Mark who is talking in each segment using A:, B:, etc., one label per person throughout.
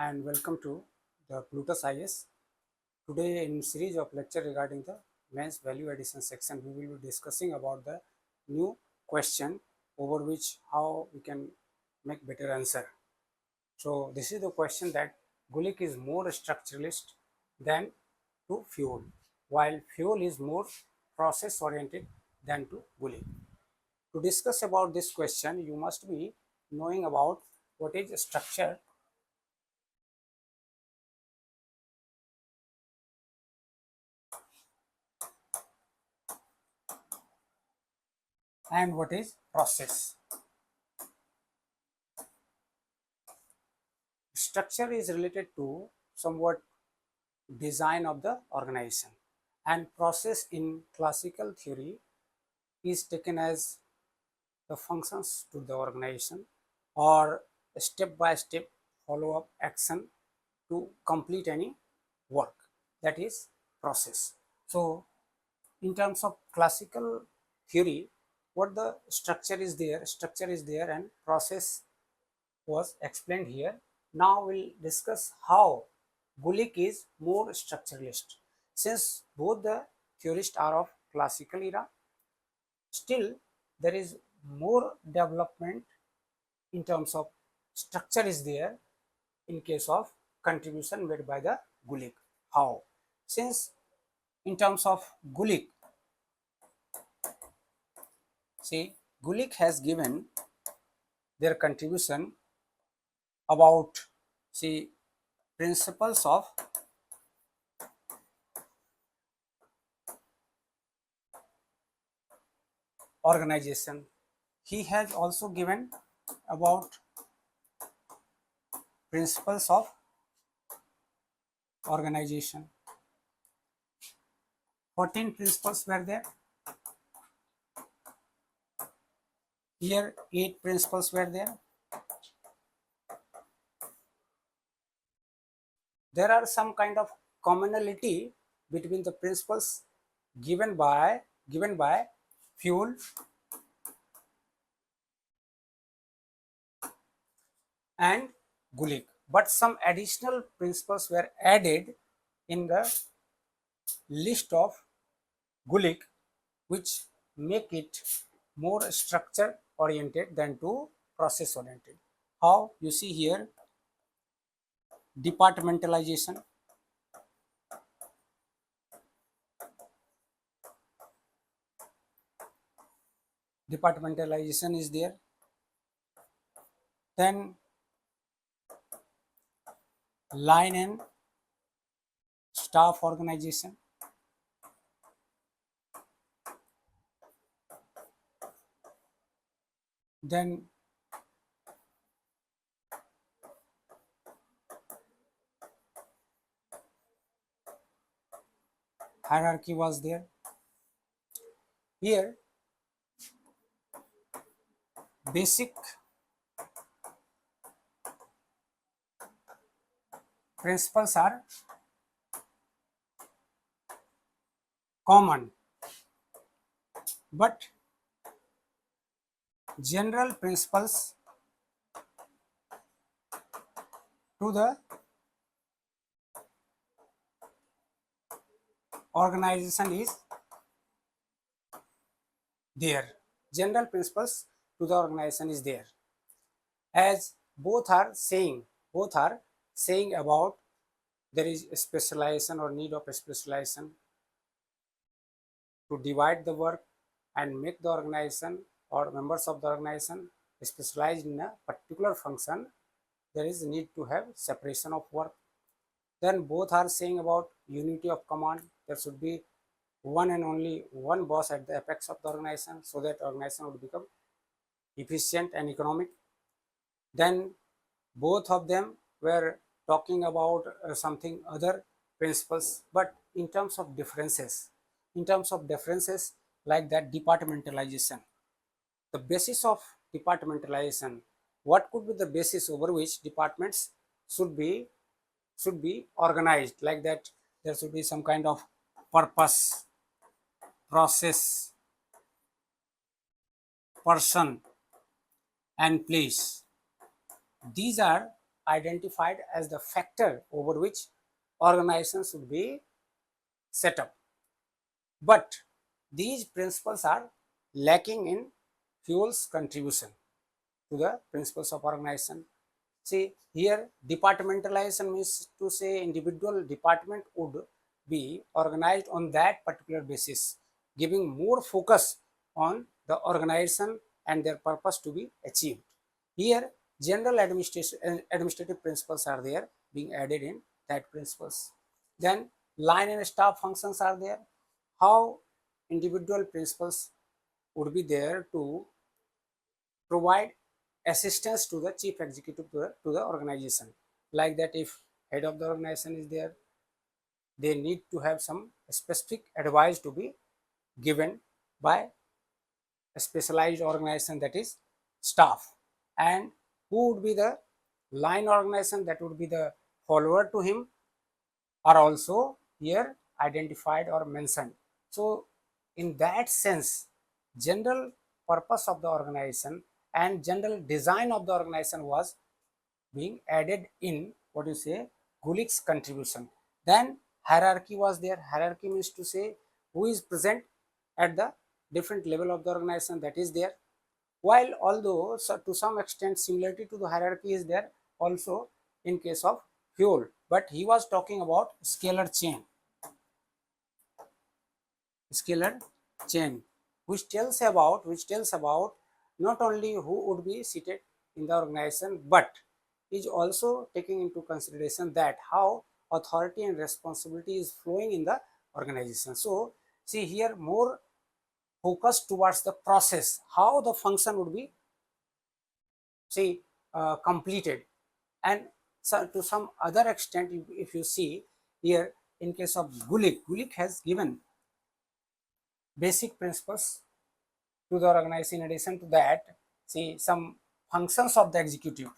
A: and welcome to the Plutus IAS. Today in series of lecture regarding the mains value addition section, we will be discussing about the new question over which how we can make better answer. So this is the question that Gulick is more structuralist than to Fayol, while Fayol is more process oriented than to Gulick. To discuss about this question, you must be knowing about what is structure and what is process. Structure is related to somewhat design of the organization, and process in classical theory is taken as the functions to the organization or step by step follow up action to complete any work, that is process. So in terms of classical theory, what the structure is there and process was explained here. Now we'll discuss how Gulick is more structuralist. Since both the theorists are of classical era, still there is more development in terms of structure is there in case of contribution made by the Gulick. How? Since in terms of Gulick, see, Gulick has given their contribution about, see, principles of organization. He has also given about principles of organization. 14 principles were there. Here 8 principles were there. There are some kind of commonality between the principles given by Fayol and Gulick, but some additional principles were added in the list of Gulick, which make it more structure oriented than to process oriented. How? You see here, departmentalization, is there. Then line and staff organization, then hierarchy was there. Here basic principles are common, but general principles to the organization is there. General principles to the organization is there, as both are saying about there is specialization or need of specialization to divide the work and make the organization or members of the organization specialized in a particular function. There is need to have separation of work. Then both are saying about unity of command. There should be one and only one boss at the apex of the organization, so that organization would become efficient and economic. Then both of them were talking about something other principles, but in terms of differences, like that departmentalization, the basis of departmentalization, what could be the basis over which departments should be organized, like that there should be some kind of purpose, process, person and place. These are identified as the factor over which organization should be set up. But these principles are lacking in Fayol's contribution to the principles of organization. See, here departmentalization means to say individual department would be organized on that particular basis, giving more focus on the organization and their purpose to be achieved. Here, general administrative principles are there being added in that principles. Then line and staff functions are there. How individual principles would be there to provide assistance to the chief executive to the organization. Like that, if head of the organization is there, they need to have some specific advice to be given by a specialized organization, that is staff. And who would be the line organization, that would be the follower to him, are also here identified or mentioned. So in that sense, general purpose of the organization and general design of the organization was being added in what you say Gulick's contribution. Then hierarchy was there. Hierarchy means to say who is present at the different level of the organization, that is there. While although to some extent similarity to the hierarchy is there also in case of Fayol, but he was talking about scalar chain, which tells about not only who would be seated in the organization, but is also taking into consideration that how authority and responsibility is flowing in the organization. So see here more focus towards the process, how the function would be completed. And so to some other extent, if you see here in case of Gulick has given basic principles to the organization. In addition to that, see some functions of the executive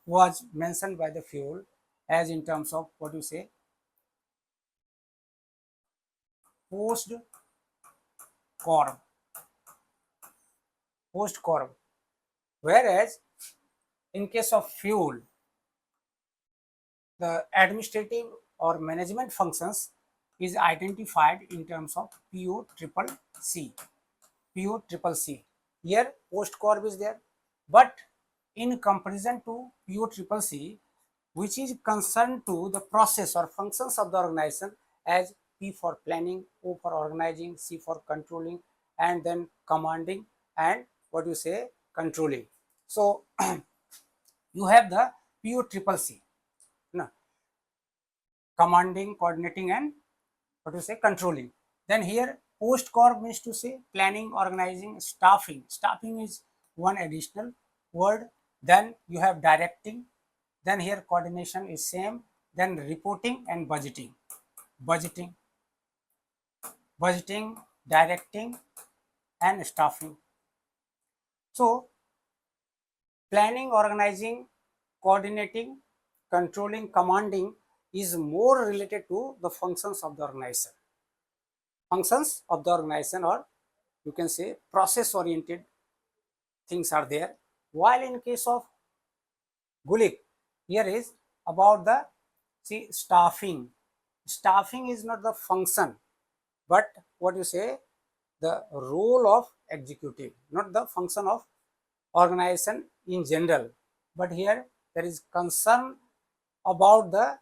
A: was mentioned by the Fayol as in terms of what you say post corp, whereas in case of Fayol, the administrative or management functions is identified in terms of PO triple C. Here post corp is there, but in comparison to PO triple C, which is concerned to the process or functions of the organization, as P for planning, O for organizing, C for controlling, and then commanding and what you say controlling. So you have the PO triple C, no, commanding, coordinating, and what you say controlling. Then here post corp means to say planning, organizing, staffing. Staffing is one additional word. Then you have directing. Then here coordination is same. Then reporting and budgeting, directing, and staffing. So planning, organizing, coordinating, controlling, commanding is more related to the functions of the organization. Or you can say process oriented things are there. While in case of Gulick, here is about the staffing. Staffing is not the function, but what you say the role of executive, not the function of organization in general. But here there is concern about the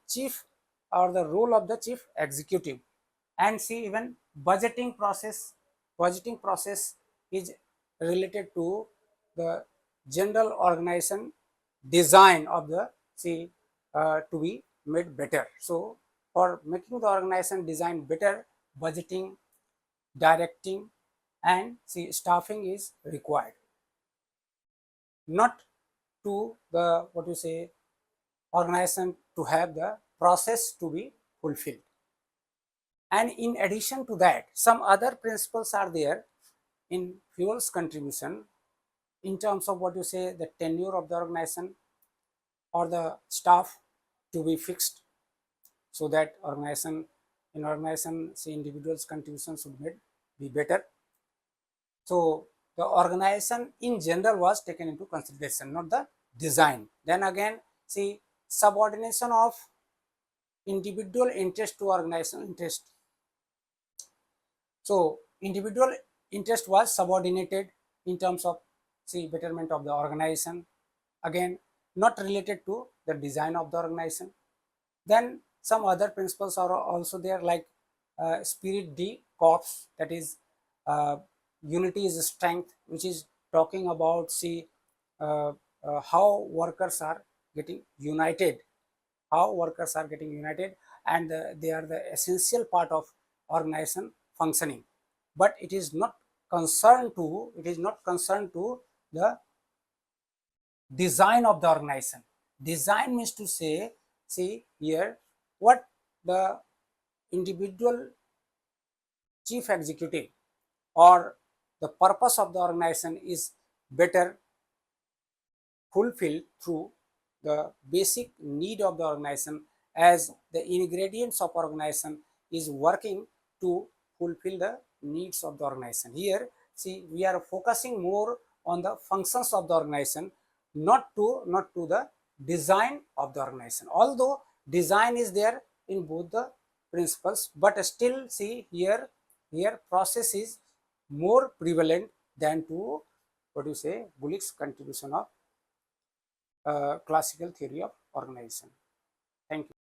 A: chief or the role of the chief executive. And see even budgeting process is related to the general organization design of the to be made better. So for making the organization design better, budgeting, directing, and staffing is required, not to the what you say organization to have the process to be fulfilled. And in addition to that, some other principles are there in Fayol's contribution in terms of what you say the tenure of the organization or the staff to be fixed, so that organization individuals contributions should be better. So the organization in general was taken into consideration, not the design. Then again, see, subordination of individual interest to organization interest. So individual interest was subordinated in terms of, see, betterment of the organization. Again, not related to the design of the organization. Then some other principles are also there, like spirit de corps, that is uh, unity is strength, which is talking about, see, uh, how workers are getting united, and they are the essential part of organization functioning. But it is not concerned to the design of the organization. Design means to say, see here, what the individual chief executive or the purpose of the organization is better fulfilled through the basic need of the organization, as the ingredients of organization is working to fulfill the needs of the organization. Here, see, we are focusing more on the functions of the organization, not to the design of the organization. Although design is there in both the principles, but still, see, here process is more prevalent than to, what you say, Gulick's contribution of classical theory of organization. Thank you.